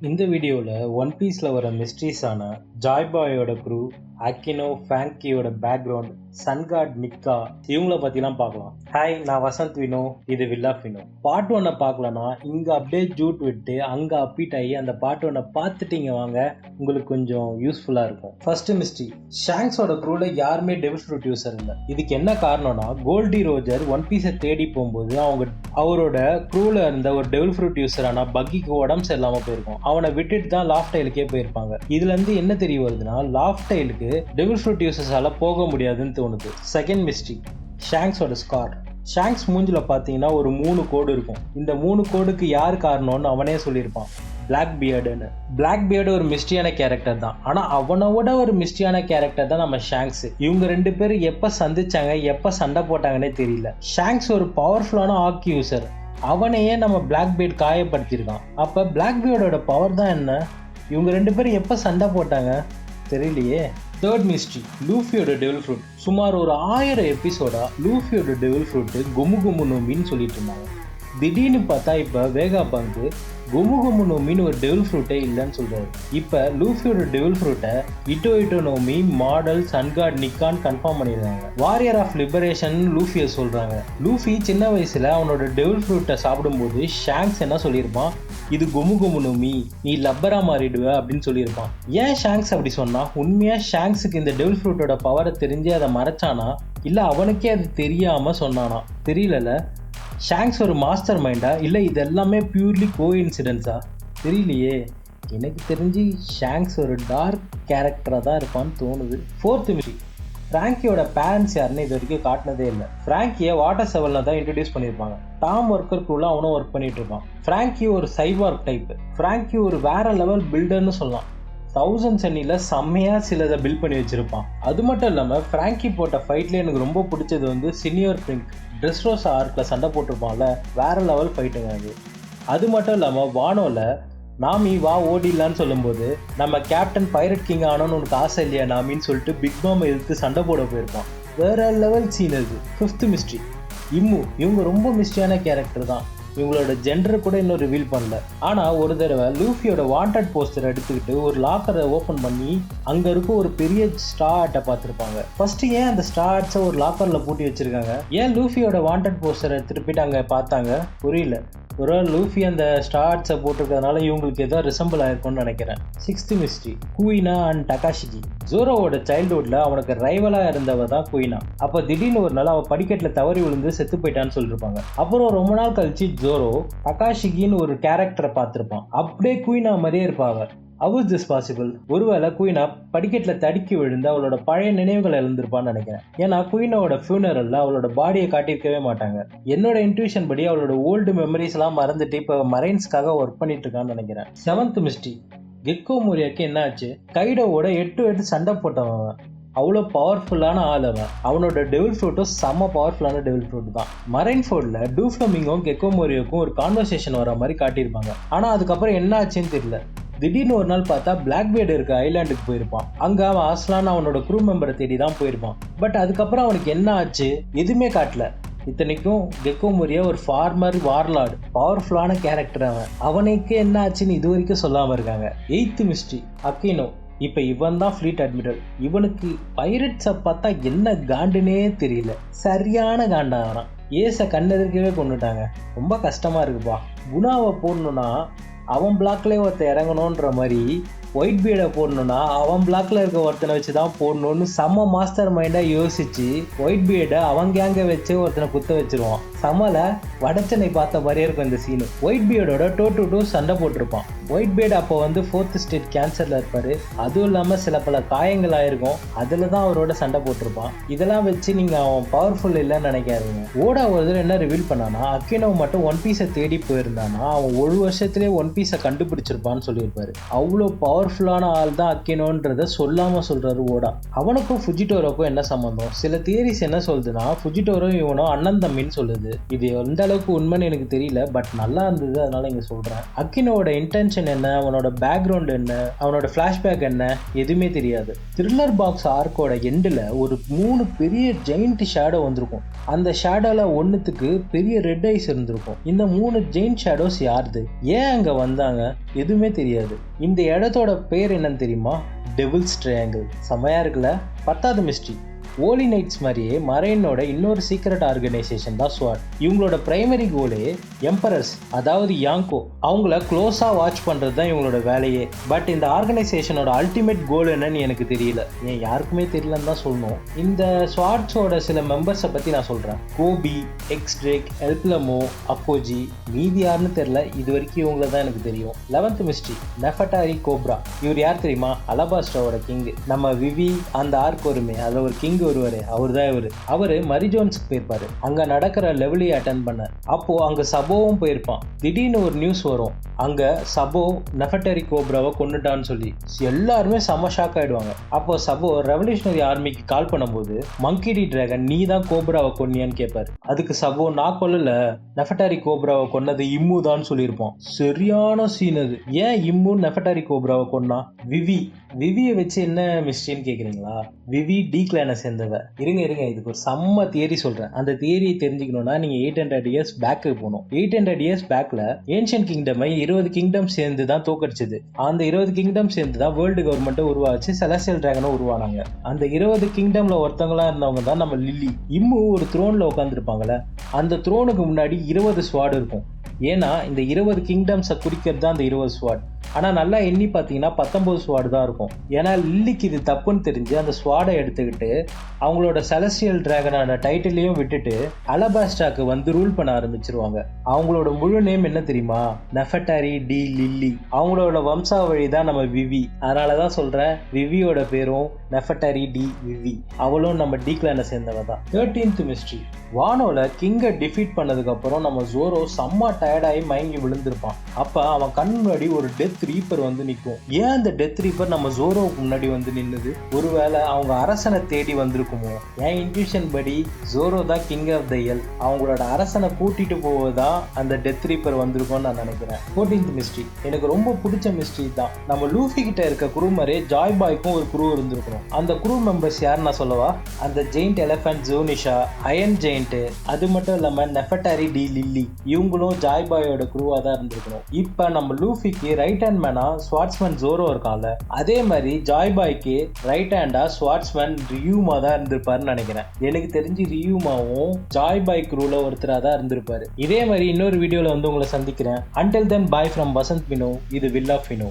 இந்த வீடியோவில் ஒன் பீஸில் வர மிஸ்ட்ரீஸான ஜாய்பாயோட க்ரூ, அக்கினோ, ஃபேங்கியோட பேக்ரவுண்ட், சன்காட், நிக்கா இவங்கள பற்றிலாம் பார்க்கலாம். ஹாய், நான் வசந்த் வினோ, இது வில்லா ஃபினோ. பார்ட் 1 பார்க்கலன்னா இங்கே அப்படியே ஜூட் விட்டு அங்கே அப்பீட் ஆகி அந்த பார்ட் 1 பார்த்துட்டீங்க வாங்க, உங்களுக்கு கொஞ்சம் யூஸ்ஃபுல்லாக இருக்கும். ஃபர்ஸ்ட் மிஸ்ட்ரி, ஷாங்க்ஸோட க்ரூவில் யாருமே டெவில் ஃப்ரூட் யூஸர் இல்லை. இதுக்கு என்ன காரணம்னா, கோல்டி ரோஜர் ஒன் பீஸை தேடி போகும்போது அவரோட க்ரூவில் இருந்த ஒரு டெவில் ஃப்ரூட் யூஸரான பக்கிக்கு உடம்பு சரியில்லாமல் போயிருக்கும். அவனை விட்டுட்டு தான் லாஃப்டைலுக்கே போயிருப்பாங்க. இதுல இருந்து என்ன தெரிய வருதுன்னா, லாஃப்டைலுக்கு டெவில் ஃப்ரூட் யூசர்ஸால போக முடியாதுன்னு தோணுது. செகண்ட் மிஸ்ட்ரி, ஷாங்க்ஸோட ஸ்கார். ஷாங்க்ஸ் மூஞ்சில பாத்தீங்கன்னா ஒரு 3 கோடு இருக்கும். இந்த 3 கோடுக்கு யார் காரணம்னு அவனே சொல்லியிருப்பான், பிளாக் பியர்டுன்னு. பிளாக் பியர்டு ஒரு மிஸ்டியான கேரக்டர் தான், ஆனா அவனோட ஒரு மிஸ்டியான கேரக்டர் தான் நம்ம ஷாங்க்ஸ். இவங்க 2 பேரும் எப்ப சந்திச்சாங்க, எப்ப சண்டை போட்டாங்கன்னே தெரியல. ஷாங்க்ஸ் ஒரு பவர்ஃபுல்லான ஆக்கி யூசர், அவனையே நம்ம பிளாக் பியர்ட் காயப்படுத்திருக்கான். அப்ப பிளாக் பியர்டோட பவர் தான் என்ன? இவங்க 2 பேரும் எப்ப சண்டை போட்டாங்க தெரியலையே. தேர்ட் மிஸ்ட்ரி, லூஃபியோட டெவில் ஃப்ரூட். சுமார் ஒரு 1000 எபிசோடா லூஃபியோட டெவில் ஃப்ரூட் குமு குமு நோமின்னு சொல்லிட்டு இருந்தாங்க. திடீர்னு பார்த்தா இப்ப வேகா பங்கு குமு குமு நோமின்னு ஒரு டெவில் ஃப்ரூட்டே இல்லைன்னு சொல்றாரு. இப்ப லூஃபியோட டெவில் ஃப்ரூட்டை இட்டோ நோமி, மாடல், சன்காட், நிக்கான்னு கன்ஃபார்ம் பண்ணிடுறாங்க. வாரியர் ஆஃப் லிபரேஷன் லூஃபியை சொல்றாங்க. லூஃபி சின்ன வயசுல அவனோட டெவில் ஃப்ரூட்டை சாப்பிடும்போது ஷாங்க்ஸ் என்ன சொல்லியிருப்பான், இது குமு குமு நோமி, நீ லப்பரா மாறிடுவ அப்படின்னு சொல்லியிருப்பான். ஏன் ஷாங்க்ஸ் அப்படி சொன்னா? உண்மையா ஷாங்க்ஸுக்கு இந்த டெவில் ஃப்ரூட்டோட பவரை தெரிஞ்சு அதை மறைச்சானா, இல்ல அவனுக்கே அது தெரியாம சொன்னானா? தெரியல. ஷாங்க்ஸ் ஒரு மாஸ்டர் மைண்டா, இல்லை இது எல்லாமே பியூர்லி கோ இன்சிடென்ஸா? தெரியலையே. எனக்கு தெரிஞ்சு ஷாங்க்ஸ் ஒரு டார்க் கேரக்டராக தான் இருப்பான்னு தோணுது. ஃபோர்த் மிஸ்ட்ரி, ஃப்ராங்கியோட பேரண்ட்ஸ் யாருன்னு இது வரைக்கும் காட்டினதே இல்லை. ஃப்ராங்கியை வாட்டர் செவலில் தான் இன்ட்ரடியூஸ் பண்ணியிருப்பாங்க. டாம் ஒர்க்கருக்குள்ள அவனும் ஒர்க் பண்ணிட்டு இருப்பான். ஃப்ராங்கி ஒரு சைபார்க் டைப். ஃப்ராங்கி ஒரு வேற லெவல் பில்டர்னு சொல்லலாம். 1000 சன்னில செம்மையா சிலதை பில்ட் பண்ணி வச்சிருப்பான். அது மட்டும் இல்லாமல் ஃப்ராங்கி போட்ட ஃபைட்ல எனக்கு ரொம்ப பிடிச்சது வந்து சீனியர் பிரிங்க் ட்ரெஸ்ரோசா ஆர்க்கில் சண்டை போட்டிருப்பான்ல, வேற லெவல் ஃபைட்டுங்க அது. அது மட்டும் இல்லாமல் வானோவில் நாமி வா ஓடிலான்னு சொல்லும்போது, நம்ம கேப்டன் பைரட் கிங் ஆனோன்னு உனக்கு ஆசை இல்லையா நாமின்னு சொல்லிட்டு பிக் பாம் எதிர்த்து சண்டை போட போயிருப்பான். வேற லெவல் சீன் அது. Fifth mystery, Imu. இவங்க ரொம்ப மிஸ்ட்ரியான கேரக்டர் தான். இவங்களோட ஜெண்டர் கூட இன்னும் ரிவீல் பண்ணல. ஆனா ஒரு தடவை லூஃபியோட வாண்டட் போஸ்டர் எடுத்துக்கிட்டு ஒரு லாக்கரை ஓபன் பண்ணி அங்க இருக்க ஒரு பெரிய ஸ்டார் ஆர்ட்டை பார்த்திருப்பாங்க. ஃபர்ஸ்ட் ஏன் அந்த ஸ்டார் ஆர்ட்ஸை ஒரு லாக்கர்ல பூட்டி வச்சிருக்காங்க? ஏன் லூஃபியோட வாண்டட் போஸ்டர் எடுத்துட்டு போயிட்டு அங்க பார்த்தாங்க? புரியல. ஒரு லூஃபி அந்த ஸ்டார்ட்ஸை போட்டிருக்கிறதுனால இவங்களுக்கு ஏதோ ரிசம்பிள் ஆயிருக்கும்னு நினைக்கிறேன். Sixth mystery, Kuina and Tashigi. ஜோரோவோட சைல்ட்ஹுட்ல அவனுக்கு ரைவலா இருந்தவ தான் குயினா. அப்ப திடீர்னு ஒரு நாள் அவ படிக்கட்டுல தவறி விழுந்து செத்து போயிட்டான்னு சொல்லிருப்பாங்க. அப்புறம் ரொம்ப நாள் கழிச்சு ஜோரோ டகாஷிகின்னு ஒரு கேரக்டரை பார்த்திருப்பான். அப்படியே குயினா மாதிரியே இருப்பாங்க. How is this possible? ஒருவேளை குயினா படிக்கட்டுல தடுக்கி விழுந்து அவளோட பழைய நினைவுகளை எழுந்திருப்பான்னு நினைக்கிறேன். ஏன்னா குயினோட ஃபியூனரல்ல அவளோட பாடியை காட்டியிருக்கவே மாட்டாங்க. என்னோட இன்ட்யூஷன் படி அவளோட ஓல்டு மெமரிஸ் எல்லாம் மறந்துட்டு இப்ப மரைன்ஸ்க்காக ஒர்க் பண்ணிட்டு இருக்கான்னு நினைக்கிறேன். செவன்த் மிஸ்ட்ரி, கெக்கோ மோரியாக்கு என்ன ஆச்சு? கைடோவோட 8 சண்டை போட்டவன். அவ்வளோ பவர்ஃபுல்லான ஆள் அவன். அவனோட டெவில் ஃப்ரூட்டும் செம்ம பவர்ஃபுல்லான டெவில் ஃப்ரூட் தான். மரைன் ஃபோர்ட்ல டூஃப்ளமிங்கும் கெக்கோ மோரியோக்கும் ஒரு கான்வர்சேஷன் வர மாதிரி காட்டியிருப்பாங்க. ஆனா அதுக்கப்புறம் என்ன ஆச்சுன்னு தெரியல. திடீர்னு ஒரு நாள் பார்த்தா பிளாக் பியர்டு இருக்க ஐலாண்டுக்கு போயிருப்பான். அங்க அவன் அஸ்லான் அவனோட க்ரூ மெம்பரை தேடி தான் போயிருப்பான். பட் அதுக்கப்புறம் அவனுக்கு என்ன ஆச்சு எதுவுமே காட்டல. இத்தனைக்கும் கெக்கோ மோரியா ஒரு ஃபார்மர் வார்லார்டு, பவர்ஃபுல்லான கேரக்டர் அவன். அவனுக்கு என்ன ஆச்சுன்னு இது வரைக்கும் சொல்லாம இருக்காங்க. எய்த் மிஸ்ட்ரி, அக்கினோ. இப்ப இவன் தான் ஃபிளீட் அட்மிரல். இவனுக்கு பைரட்ஸை பார்த்தா என்ன காண்டுனே தெரியல. சரியான காண்டா வரான். ஏச கண்ணெதிர்க்கவே கொண்டுட்டாங்க. ரொம்ப கஷ்டமா இருக்குப்பா. குணாவை போடணும்னா அவன் பிளாக்லேயே ஒருத்தர் இறங்கணுன்ற மாதிரி, ஒயிட் பீடை போடணும்னா அவன் பிளாக்ல இருக்க ஒருத்தனை வச்சு தான் போடணும்னு செம்ம மாஸ்டர் மைண்டா யோசிச்சு ஒயிட் பீடை அவன் கேங்க வச்சு ஒருத்தனை குத்த வச்சிருவான். சமல வடச்சனை பார்த்த மாதிரியே இருக்கும் இந்த சீனு. ஒயிட் பீடோட டூ சண்டை போட்டிருப்பான். ஒயிட் பீட் அப்போ வந்து 4th ஸ்டேட் கேன்சர்ல இருப்பாரு. அதுவும் இல்லாம சில பல காயங்கள் ஆயிருக்கும். அதுல தான் அவரோட சண்டை போட்டிருப்பான். இதெல்லாம் வச்சு நீங்க அவன் பவர்ஃபுல் இல்லைன்னு நினைக்காதீங்க. ஓடா ஒரு என்ன ரிவீல் பண்ணானா, அக்கினோ மட்டும் ஒன் பீஸை தேடி போயிருந்தானா அவன் 1 வருஷத்துலேயே ஒன் பீஸை கண்டுபிடிச்சிருப்பான்னு சொல்லியிருப்பாரு. அவ்வளோ பவர் பவர்ஃபுல்லான ஆள் தான் அக்கினோன்றத சொல்லாம சொல்றாரு ஓடா. அவனுக்கும் ஃபுஜிடோரோக்கும் என்ன சம்பந்தம்? சில தியரிஸ் என்ன சொல்லுதுன்னா ஃபுஜிடோரோ இவனோ அண்ணன் தம்பின்னு சொல்லுது. இது எந்த அளவுக்கு உண்மைன்னு எனக்கு தெரியல, பட் நல்லா இருந்தது, அதனால இங்க சொல்றேன். அக்கினோட இன்டென்ஷன் என்ன, அவனோட பேக்ரவுண்ட் என்ன, அவனோட பிளாஷ்பேக் என்ன, எதுவுமே தெரியாது. த்ரில்லர் பாக்ஸ் ஆர்க்கோட எண்டில் ஒரு 3 பெரிய ஜெயிண்ட் ஷேடோ வந்திருக்கும். அந்த ஷேடோல ஒன்னுத்துக்கு பெரிய ரெட் ஐஸ் இருந்திருக்கும். இந்த 3 ஜெயிண்ட் ஷேடோஸ் யாருது, ஏன் அங்க வந்தாங்க, எதுவுமே தெரியாது. இந்த இடத்தோட பேர் என்னன்னு தெரியுமா? Devil's triangle. செமையா இருக்குல்ல? 10வது மிஸ்ட்ரி. ஹோலி நைட்ஸ் மாதிரியே மரைனோட இன்னொரு சீக்ரெட் ஆர்கனைசேஷன் தான் ஸ்வாட். இவங்களோட பிரைமரி கோலே எம்பரர்ஸ், அதாவது யாங்கோ, அவங்கள க்ளோஸா வாட்ச் பண்றது தான் இவங்களோட வேலையே. பட் இந்த ஆர்கனைசேஷனோட அல்டிமேட் கோல் என்னன்னு எனக்கு தெரியல, ஏன் யாருக்குமே தெரியலன்னு தான் சொல்லணும். இந்த ஸ்வாட்ஸோட சில மெம்பர்ஸை பத்தி நான் சொல்றேன். கோபி, எக்ஸ்ட்ரேக், எல்ப்லமோ, அப்போஜி, மீதி யாருன்னு தெரியல, இது வரைக்கும் இவங்கள தான் எனக்கு தெரியும். 11th mystery, நெஃபட்டாரி cobra. இவர் யார் தெரியுமா? அலபாஸ்டாவோட கிங். நம்ம விவி அந்த ஆர்க் வருமே, அதில் ஒரு கிங் வருவாரு, அவர் தான் அவரு மரிஜோன்ஸ்க்கு போயிருப்பாரு. அங்க நடக்கிற லெவலி அட்டென்ட் பண்ண. அப்போ அங்க சபோவும் போயிருப்பான். திடீர்னு ஒரு நியூஸ் வரும், அங்க சபோ நெஃபட்டரி கோப்ராவை கொண்டுட்டான்னு சொல்லி. எல்லாருமே செம ஷாக் ஆயிடுவாங்க. அப்போ சபோ ரெவல்யூஷனரி ஆர்மிக்கு கால் பண்ணும்போது, மங்கிடி டிராகன் நீ தான் கோப்ராவை கொன்னியான்னு கேட்பாரு. அதுக்கு சபோ நான் கொல்லல, நெஃபட்டரி கோப்ராவை கொன்னது இம்மு தான் சொல்லியிருப்பான். சரியான சீன் அது. ஏன் இம்மு நெஃபட்டரி கோப்ராவை கொன்னா? விவியை வச்சு என்ன மிஸ்ட்ரின்னு கேக்குறீங்களா? விவி டி கிளானை சேர்ந்தவ. இருங்க இதுக்கு ஒரு செம்ம தியரி சொல்றேன். அந்த தியரியை தெரிஞ்சுக்கணும்னா நீங்க 800 இயர்ஸ் பேக்கு போகணும். 800 இயர்ஸ் பேக்ல ஏன்ஷியன்ட் கிங்டம் 20 கிங்டம் சேர்ந்து தான் தோக்கடிச்சது. அந்த 20 கிங்டம் சேர்ந்து தான் வேர்ல்டு கவர்மெண்ட் உருவாச்சு, செலஸ்டியல் டிராகனும் உருவானாங்க. அந்த 20 கிங்டம்ல ஒருத்தவங்களா இருந்தவங்க தான் நம்ம லில்லி. இம்மு ஒரு த்ரோன்ல உட்காந்துருப்பாங்கல்ல, அந்த த்ரோனுக்கு முன்னாடி 20 ஸ்வாட் இருக்கும். ஏன்னா இந்த 20 கிங்டம்ஸை குறிக்கிறது தான் அந்த 20 ஸ்வாட். ஆனால் நல்லா எண்ணி பார்த்தீங்கன்னா 19 ஸ்வாட் தான் இருக்கும். ஏன்னா லில்லிக்கு இது தப்புன்னு தெரிஞ்சு அந்த ஸ்வாடை எடுத்துக்கிட்டு அவங்களோட செலஸ்டியல் டிராகனான டைட்டிலையும் விட்டுட்டு அலபாஸ்டாக்கு வந்து ரூல் பண்ண ஆரம்பிச்சிருவாங்க. அவங்களோட முழு நேம் என்ன தெரியுமா? நெஃபட்டாரி டி லில்லி. அவங்களோட வம்சாவழி தான் நம்ம விவி. அதனால தான் சொல்கிறேன், விவியோட பேரும் நெஃபட்டாரி டி விவி. அவளும் நம்ம டி கிளானை சேர்ந்தவ தான். 13th mystery. வானோல கிங்கை டிஃபீட் பண்ணதுக்கு அப்புறம் நம்ம ஜோரோ செம்ம டயர்டாகி மயங்கி விழுந்திருப்பான். அப்ப அவன் கண் முன்னாடி ஒரு டெத் ரீப்பர் வந்து நிற்கும். ஏன் அந்த டெத் ரீப்பர் நம்ம ஜோரோவுக்கு முன்னாடி வந்து நின்னுது? ஒருவேளை அவங்க அரசனை தேடி வந்திருக்குமோ? என் இன்ட்யூஷன் படி ஜோரோ தான் கிங் ஆஃப் த எல். அவங்களோட அரசனை கூட்டிட்டு போவதான் அந்த டெத் ரீப்பர் வந்திருக்கும்னு நான் நினைக்கிறேன். 14th mystery. எனக்கு ரொம்ப பிடிச்ச மிஸ்ட்ரி தான். நம்ம லூஃபி கிட்ட இருக்க குரூ மாதிரி ஜாய் பாய்க்கும் ஒரு குரூ இருந்திருக்கணும். அந்த குரூ மெம்பர்ஸ் யார் நான் சொல்லவா? அந்த ஜெயிண்ட் எலஃபண்ட் ஜோனிஷா, அயன் ஜெயிண்ட், அது மட்டும் இல்லாம நெஃபட்டாரி டி லில்லி, இவங்களும் ஜாய் பாயோட குரூவா தான் இருந்திருக்கணும். இப்ப நம்ம லூஃபிக்கு ரைட் ஹேண்ட் மேனா ஸ்வாட்ஸ்மேன் ஜோரோ இருக்கான்ல, அதே மாதிரி ஜாய் பாய்க்கு ரைட் ஹேண்டா ஸ்வாட்ஸ்மேன் ரியூமா தான் இருந்திருப்பாருன்னு நினைக்கிறேன். எனக்கு தெரிஞ்சு ரியூமாவும் ஜாய் பாய் குரூல ஒருத்தரா தான் இருந்திருப்பாரு. இதே மாதிரி இன்னொரு வீடியோல வந்து உங்களை சந்திக்கிறேன். Until then, bye from Vasanth Vino. இது வில் ஆஃப் வினோ.